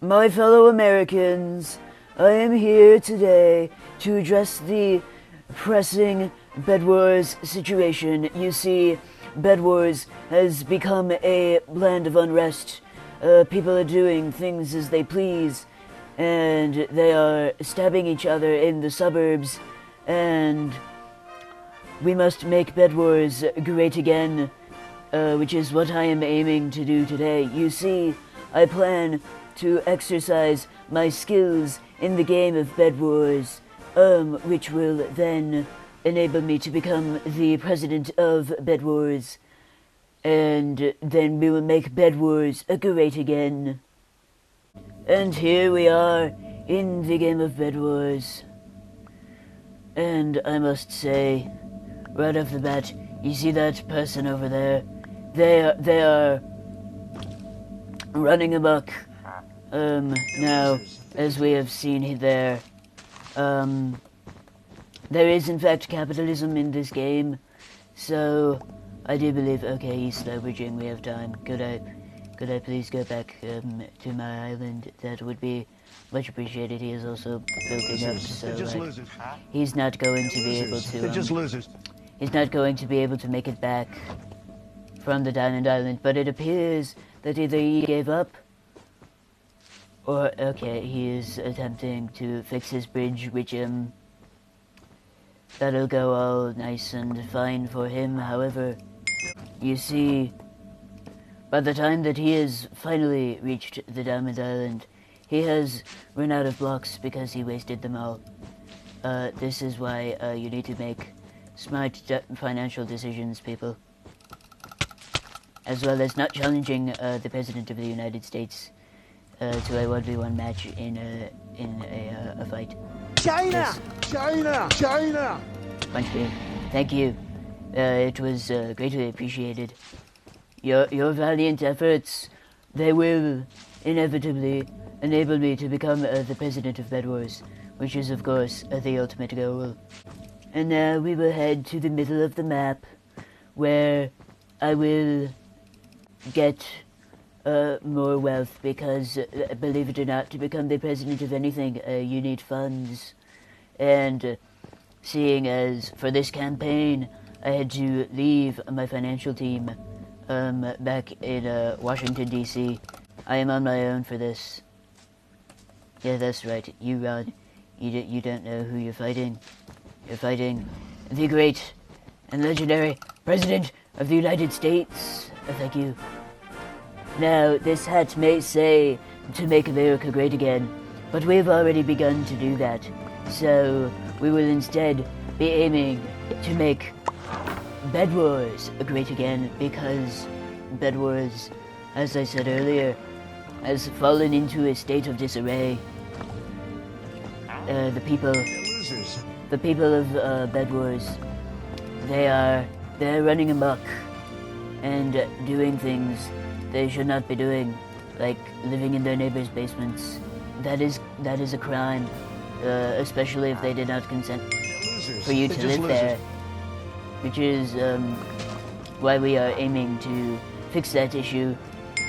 My fellow Americans, I am here today to address the pressing Bedwars situation. You see, Bedwars has become a land of unrest. People are doing things as they please, and they are stabbing each other in the suburbs, and we must make Bedwars great again, which is what I am aiming to do today. You see, I plan to exercise my skills in the game of Bedwars, which will then enable me to become the president of Bedwars, and then we will make Bedwars great again. And here we are in the game of Bedwars, and I must say, right off the bat, you see that person over there? They are running amok. Now, as we have seen there, there is in fact capitalism in this game, so I do believe, okay, he's slow bridging, we have time. Could I please go back to my island? That would be much appreciated. He is also building up, so he's not going to be able to, he's not going to be able to make it back from the Diamond Island, but it appears that either he gave up, or, okay, he is attempting to fix his bridge, which, that'll go all nice and fine for him. However, you see, by the time that he has finally reached the Diamond Island, he has run out of blocks because he wasted them all. This is why, you need to make smart financial decisions, people. As well as not challenging, the President of the United States to a 1v1 match in a fight. China! Yes. China! Punch me. Thank you. It was greatly appreciated. Your valiant efforts, they will inevitably enable me to become the president of Bedwars, which is of course the ultimate goal. And now we will head to the middle of the map, where I will get more wealth, because believe it or not, to become the president of anything, you need funds. And seeing as for this campaign I had to leave my financial team back in Washington, D.C., I am on my own for this. Yeah, that's right, you Ron, you don't know who you're fighting. You're fighting the great and legendary President of the United States. Thank you. Now, this hat may say to make America great again, but we've already begun to do that. So, we will instead be aiming to make Bedwars great again, because Bedwars, as I said earlier, has fallen into a state of disarray. The people of Bedwars, they're running amok and doing things they should not be doing, like living in their neighbors' basements. That is a crime, especially if they did not consent for you to live there, which is why we are aiming to fix that issue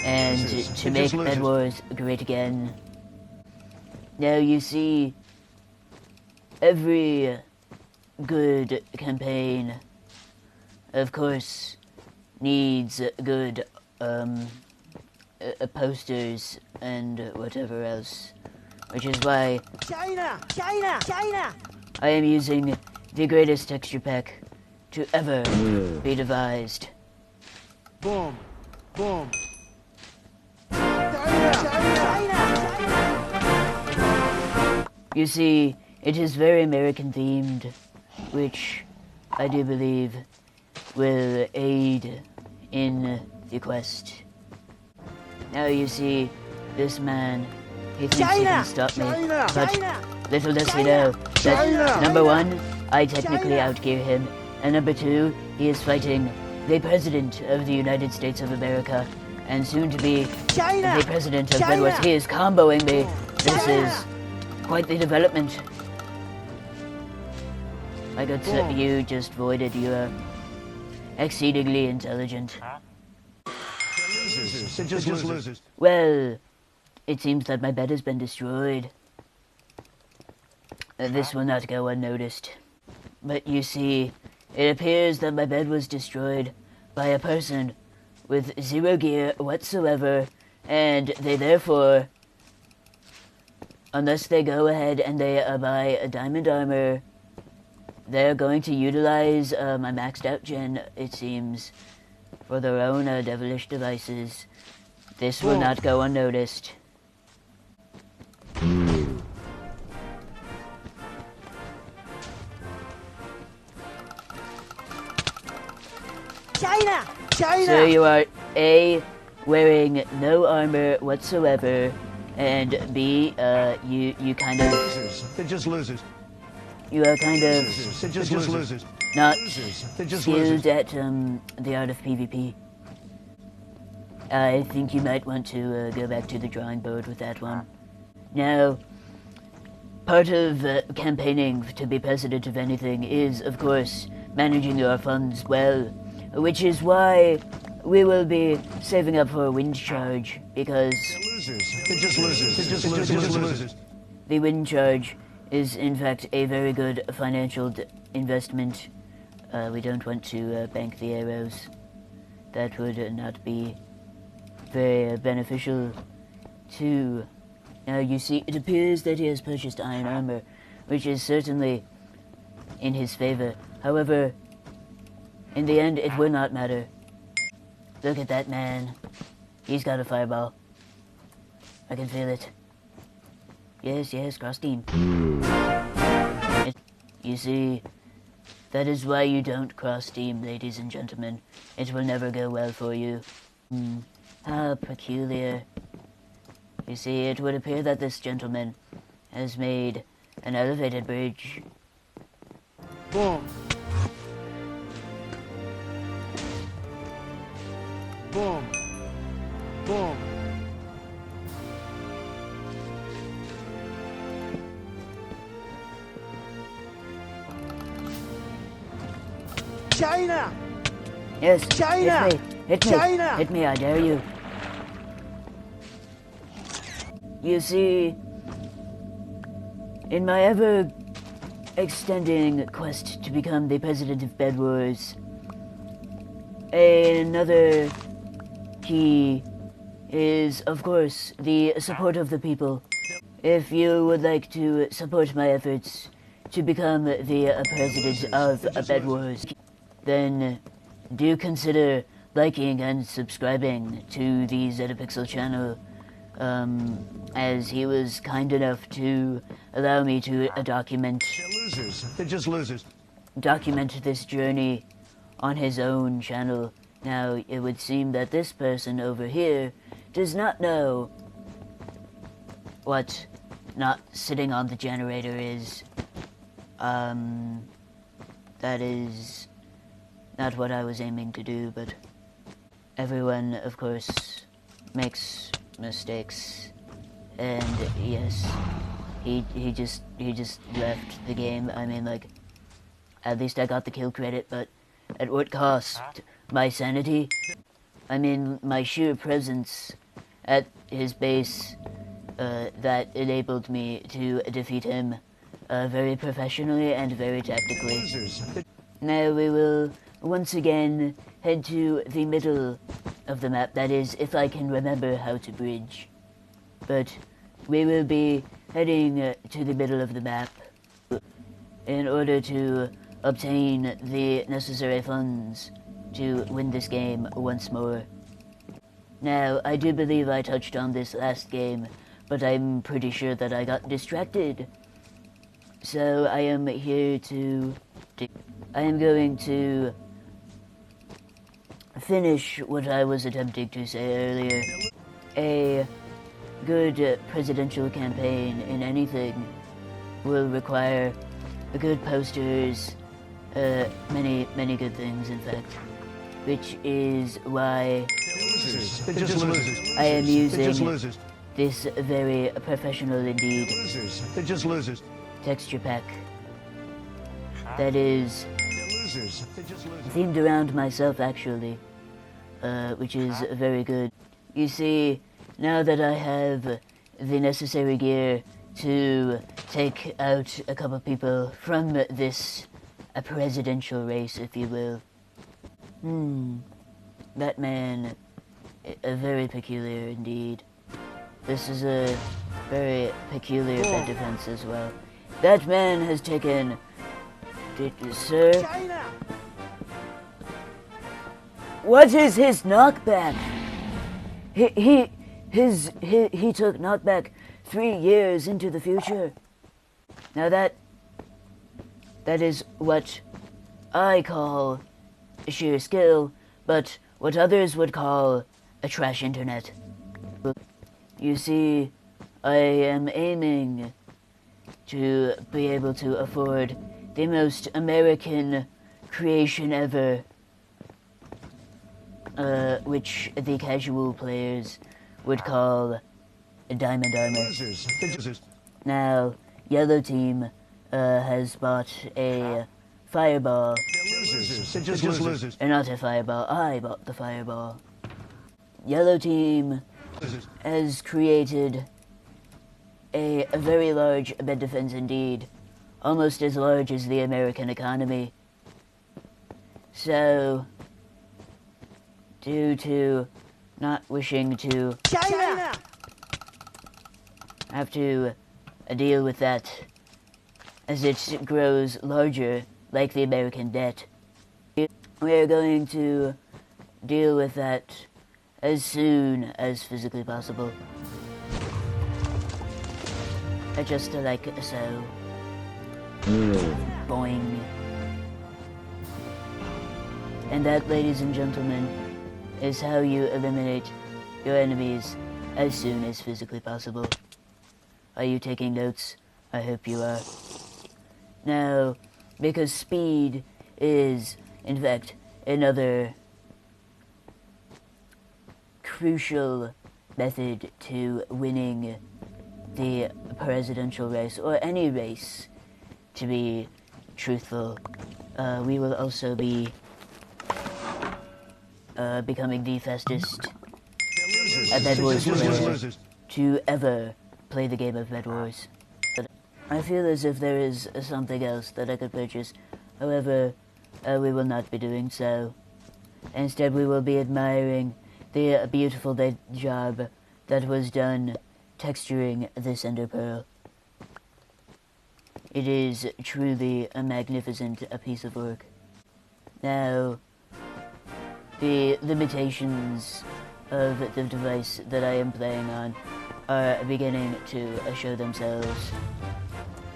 and to make Bedwars great again. Now, you see, every good campaign, of course, needs good posters and whatever else, which is why China! I am using the greatest texture pack to ever be devised. Boom! China! You see, it is very American themed, which I do believe will aid in the quest. Now you see, this man, he thinks he can stop me, but little does he know that, number one, I technically outgear him, and number two, he is fighting the President of the United States of America, and soon to be the President of Bedwars. He is comboing me. This is quite the development. My good sir, you just voided. You are exceedingly intelligent. Just losers. Well, it seems that my bed has been destroyed. This will not go unnoticed. But you see, it appears that my bed was destroyed by a person with zero gear whatsoever, and they therefore, unless they go ahead and they buy a diamond armor, they're going to utilize my maxed out gen, it seems, for their own devilish devices. This will not go unnoticed. China! China! So you are A, wearing no armor whatsoever, and B, you kind of... Losers. They're just losers. You are kind of They're just losers. not They're just skilled losers. at the art of PvP. I think you might want to go back to the drawing board with that one. Now, part of campaigning to be president of anything is, of course, managing your funds well, which is why we will be saving up for a wind charge, because They're just losers. They're just losers. the wind charge is in fact a very good financial investment. We don't want to bank the arrows. That would not be very beneficial to... Now you see, it appears that he has purchased iron armor, which is certainly in his favor. However, in the end, it will not matter. Look at that man. He's got a fireball. I can feel it. Yes, yes, cross team. You see, that is why you don't cross team, ladies and gentlemen. It will never go well for you. How peculiar. You see, it would appear that this gentleman has made an elevated bridge. Boom. Boom. Boom. China! Yes, China! hit me, hit me, China! hit me, I dare you. You see, in my ever-extending quest to become the president of Bedwars, another key is, of course, the support of the people. If you would like to support my efforts to become the president of Bedwars, then do consider liking and subscribing to the Zetapixel channel, as he was kind enough to allow me to document They're just losers. this journey on his own channel. Now, it would seem that this person over here does not know what not sitting on the generator is. That is not what I was aiming to do, but everyone, of course, makes mistakes. And yes, he just left the game. I mean, like, at least I got the kill credit, but at what cost? My sanity? I mean, my sheer presence at his base, that enabled me to defeat him very professionally and very tactically. Now we will once again head to the middle of the map, that is, if I can remember how to bridge. But we will be heading to the middle of the map in order to obtain the necessary funds to win this game once more. Now, I do believe I touched on this last game, but I'm pretty sure that I got distracted. So I am here to... I am going to finish what I was attempting to say earlier. A good presidential campaign in anything will require good posters, many good things, in fact. Which is why I am using this very professional indeed They're just losers. texture pack that is They're just losers. themed around myself, actually, which is very good. You see, now that I have the necessary gear to take out a couple people from this a presidential race, if you will. That man, very peculiar indeed. This is a very peculiar bed defense as well. That man has taken... Sir? China! What is his knockback? He took knockback 3 years into the future. Now that is what I call sheer skill, but what others would call a trash internet. You see, I am aiming to be able to afford the most American creation ever, which the casual players would call Diamond Armor. Losers. They're just losers. Now, yellow team has bought a fireball. They're losers. They're just losers. Or not a fireball, I bought the fireball. Yellow team Losers. has created a very large bed defense indeed, almost as large as the American economy. So, due to not wishing to China! have to deal with that as it grows larger, like the American debt, we're going to deal with that as soon as physically possible. Just like so. Boing. And that, ladies and gentlemen, is how you eliminate your enemies as soon as physically possible. Are you taking notes? I hope you are. Now, because speed is, in fact, another crucial method to winning the presidential race, or any race, to be truthful, we will also be becoming the fastest Bedwars player to ever play the game of Bedwars. I feel as if there is something else that I could purchase. However, we will not be doing so. Instead, we will be admiring the beautiful job that was done texturing this ender pearl. It is truly a magnificent piece of work. Now, the limitations of the device that I am playing on are beginning to show themselves,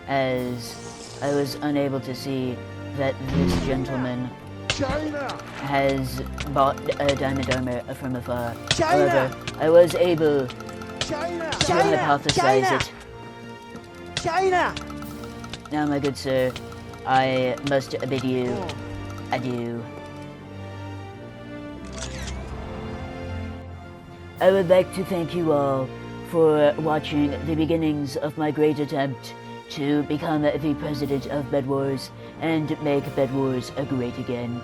as I was unable to see that this gentleman China! has bought a diamond armor from afar. China! However, I was able China! to hypothesize it. China! Now, my good sir, I must bid you adieu. I would like to thank you all for watching the beginnings of my great attempt to become the president of Bedwars and make Bedwars great again.